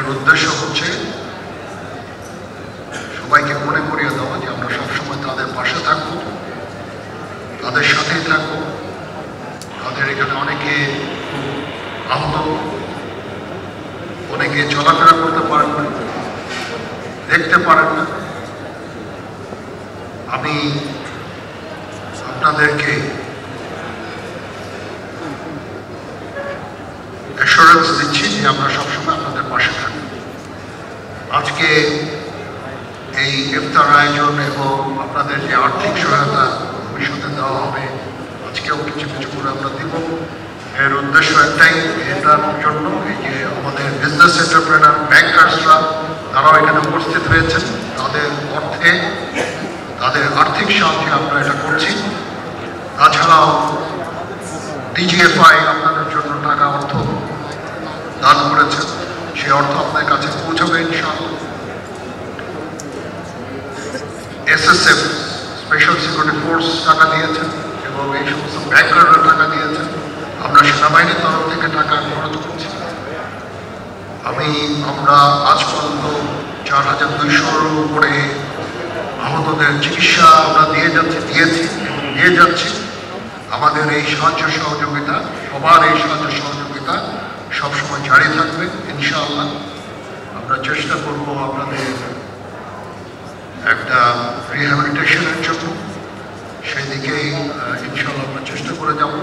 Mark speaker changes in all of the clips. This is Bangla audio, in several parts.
Speaker 1: এর উদ্দেশ্য হচ্ছে সবাইকে মনে করিয়ে দেওয়া যে আমরা সবসময় তাদের পাশে থাকবো, তাদের সাথেই থাকবো। তাদের এখানে অনেকে আহত, অনেকে চলাফেরা করতে পারেন না, দেখতে পারেন না। আমি আপনাদেরকে অ্যাসুরেন্স দিচ্ছি যে আমরা সবসময় আপনাদের পাশে থাকব। আজকে এই ইফতার আয়োজন এবং আপনাদের যে আর্থিক সহায়তা ভবিষ্যতে দেওয়া হবে, আজকেও কিছু কিছু করে আমরা দিব। এর উদ্দেশ্য একটাই, এটার জন্য এই যে আমাদের বিজনেস এন্টারপ্রেনার ব্যাংকার্সরা তারাও এখানে উপস্থিত হয়েছেন, তাদের অর্থে তাদের আর্থিক সাহায্যে আমরা এটা করছি। তাছাড়াও ডিজিএফআই আপনাদের জন্য টাকা অর্থ দান করেছেন, সে অর্থ আপনার কাছে পৌঁছাবে ইনশাআল্লাহ। এসএসএফ স্পেশাল সিকিউরিটি ফোর্স টাকা দিয়েছেন এবং এই সমস্ত ব্যাংকাররা টাকা দিয়েছেন। আমরা সেনাবাহিনীর তরফ থেকে টাকা খরচ করছি। আমরা আজ পর্যন্ত 4200-র উপরে আহতদের চিকিৎসা আমরা দিয়েছি এবং দিয়ে যাচ্ছি। আমাদের এই সাহায্য সহযোগিতা, সবার এই সাহায্য সহযোগিতা সবসময় জারি থাকবে ইনশাআল্লাহ। আমরা চেষ্টা করব আপনাদের একটা রিহ্যাবিলিটেশনের জন্য, সেই দিকেই ইনশাআল্লাহ আমরা চেষ্টা করে যাব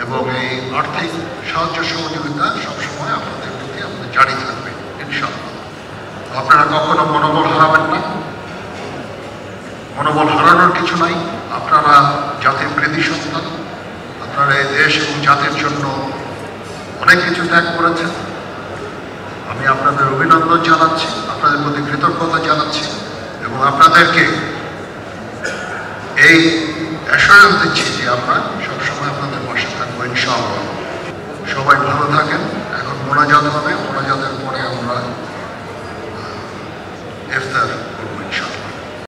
Speaker 1: এবং এই আর্থিক সাহায্য সহযোগিতা সবসময় আপনাদের প্রতি আমাদের জারি থাকবে ইনশাআল্লাহ। আপনারা কখনো মনোবল হারাবেন না, মনোবল হারানোর কিছু নাই। আপনারা জাতির কৃতি সন্তান, আপনারা এই দেশ এবং জাতির জন্য অনেক কিছু ত্যাগ করেছেন। আমি আপনাদের অভিনন্দন জানাচ্ছি, আপনাদের প্রতি কৃতজ্ঞতা জানাচ্ছি এবং আপনাদেরকে এই অ্যাসুরেন্স দিচ্ছি যে আমরা